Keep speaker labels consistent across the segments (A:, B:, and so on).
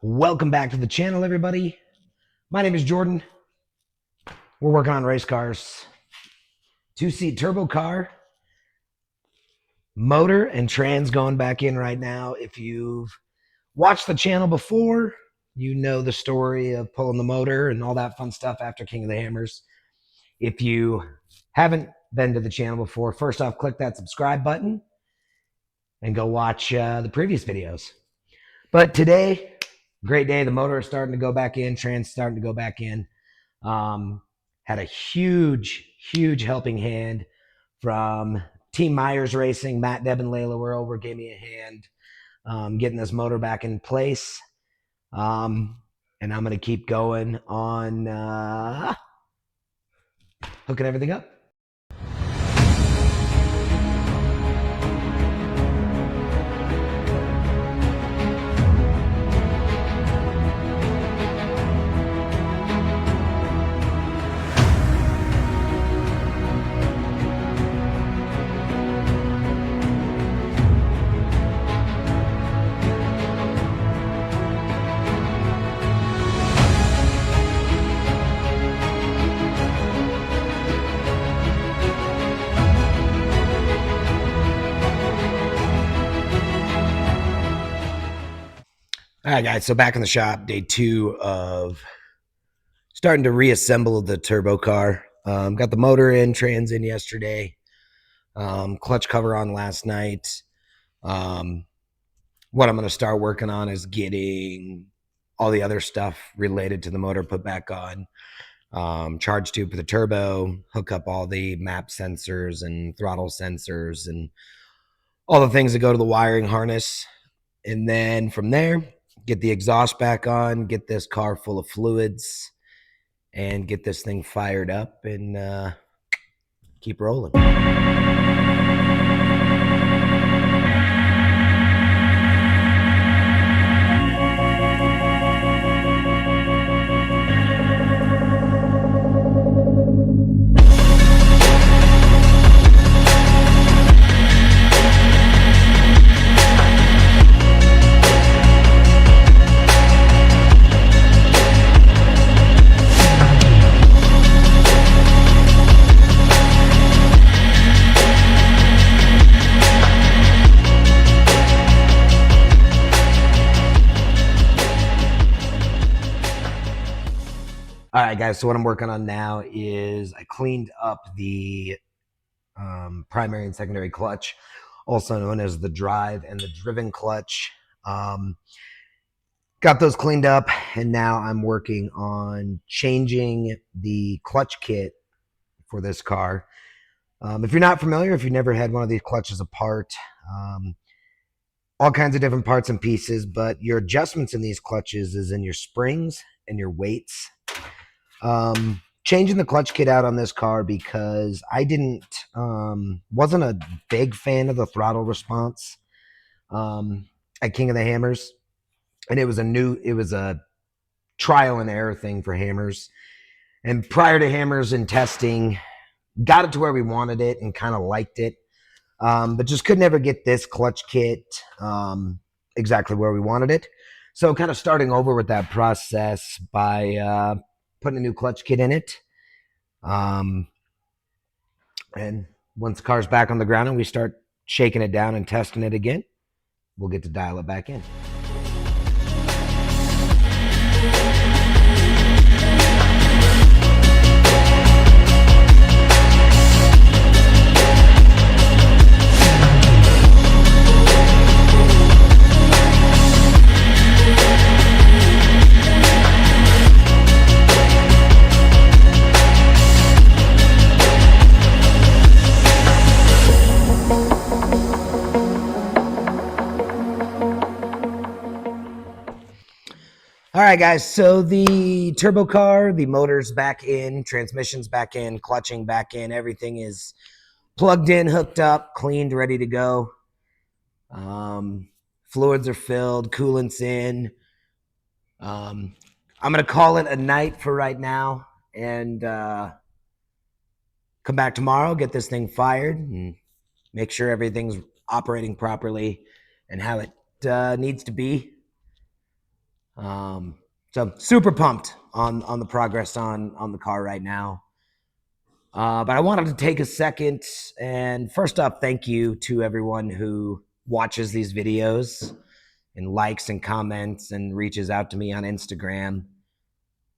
A: Welcome back to the channel, everybody. My name is Jordan. We're working on race cars. Two-seat turbo car. Motor and trans going back in right now. If you've watched the channel before, you know the story of pulling the motor and all that fun stuff after King of the Hammers. If you haven't been to the channel before, first off, click that subscribe button and go watch the previous videos. But today, great day. The motor is starting to go back in. Trans starting to go back in. Had a huge helping hand from Team Myres Racing. Matt, Deb, and Layla were over, gave me a hand getting this motor back in place. And I'm going to keep going on hooking everything up. All right, guys, so back in the shop, day 2 of starting to reassemble the turbo car. Got the motor in, trans in yesterday, clutch cover on last night. What I'm going to start working on is getting all the other stuff related to the motor put back on. Charge tube for the turbo, hook up all the map sensors and throttle sensors and all the things that go to the wiring harness. And then from there, get the exhaust back on, get this car full of fluids, and get this thing fired up and keep rolling. All right, guys, so what I'm working on now is I cleaned up the primary and secondary clutch, also known as the drive and the driven clutch. Got those cleaned up, and now I'm working on changing the clutch kit for this car. If you're not familiar, if you've never had one of these clutches apart, all kinds of different parts and pieces, but your adjustments in these clutches is in your springs and your weights. Changing the clutch kit out on this car because I wasn't a big fan of the throttle response at King of the Hammers, and it was a trial and error thing for Hammers. And prior to Hammers and testing, got it to where we wanted it and kind of liked it, but just could never get this clutch kit exactly where we wanted it. So kind of starting over with that process by putting a new clutch kit in it. And once the car's back on the ground and we start shaking it down and testing it again, we'll get to dial it back in. All right, guys, so the turbo car, the motor's back in, transmission's back in, clutching back in, everything is plugged in, hooked up, cleaned, ready to go. Fluids are filled, coolant's in. I'm going to call it a night for right now and come back tomorrow, get this thing fired, and make sure everything's operating properly and how it needs to be. So super pumped on the progress on the car right now. But I wanted to take a second and first up, thank you to everyone who watches these videos and likes and comments and reaches out to me on Instagram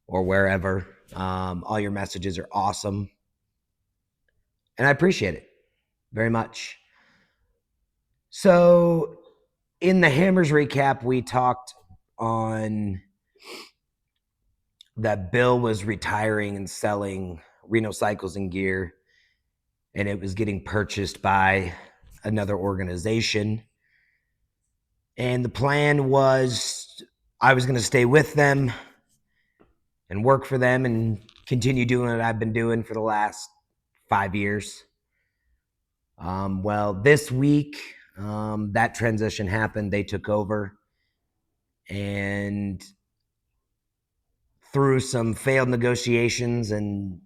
A: or wherever. All your messages are awesome. And I appreciate it very much. So in the Hammers recap, we talked on that Bill was retiring and selling Reno Cycles and Gear, and it was getting purchased by another organization. And the plan was I was going to stay with them and work for them and continue doing what I've been doing for the last 5 years. Well, this week, that transition happened. They took over, and through some failed negotiations and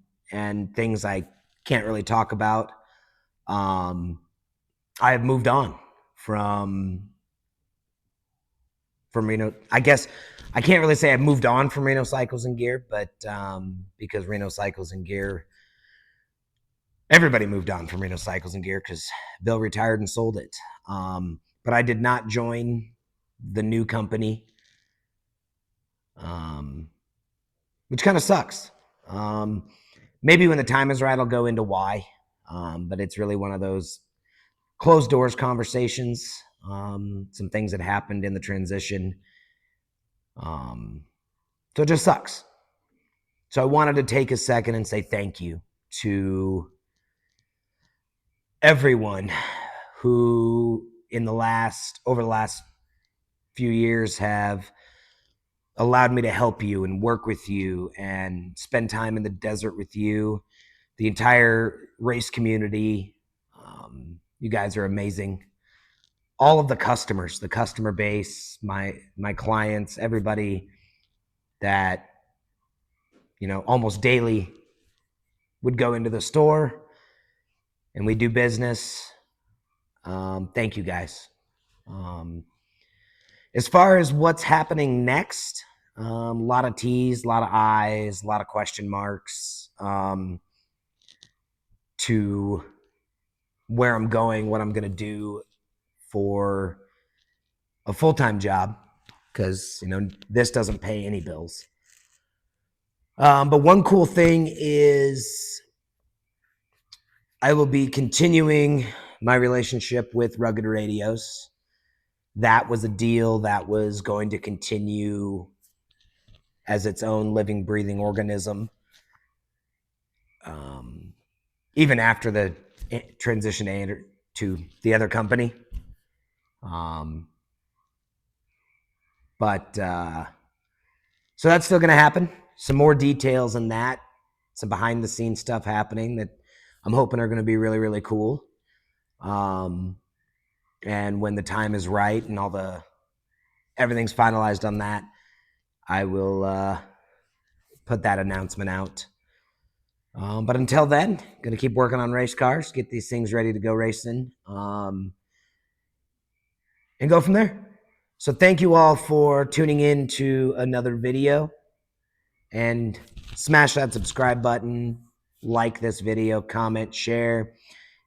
A: things I can't really talk about, I have moved on from Reno. I guess I can't really say I've moved on from Reno Cycles and Gear, but because Reno Cycles and Gear, everybody moved on from Reno Cycles and Gear because Bill retired and sold it. But I did not join the new company, which kind of sucks. Maybe when the time is right, I'll go into why. But it's really one of those closed doors conversations. Some things that happened in the transition. So it just sucks. So I wanted to take a second and say thank you to everyone who over the last few years have allowed me to help you and work with you and spend time in the desert with you, the entire race community. You guys are amazing. All of the customers, the customer base, my clients, everybody that, almost daily would go into the store and we do business. Thank you guys. As far as what's happening next, a lot of T's, a lot of I's, a lot of question marks to where I'm going, what I'm going to do for a full-time job, because, this doesn't pay any bills. But one cool thing is I will be continuing my relationship with Rugged Radios. That was a deal that was going to continue as its own living, breathing organism. Even after the transition to the other company. But so that's still going to happen. Some more details on that. Some behind the scenes stuff happening that I'm hoping are going to be really, really cool. And when the time is right and everything's finalized on that, I will put that announcement out. But until then, going to keep working on race cars, get these things ready to go racing, and go from there. So thank you all for tuning in to another video, and smash that subscribe button, like this video, comment, share.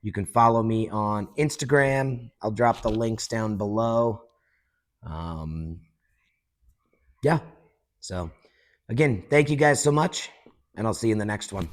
A: You can follow me on Instagram. I'll drop the links down below. Yeah. So again, thank you guys so much, and I'll see you in the next one.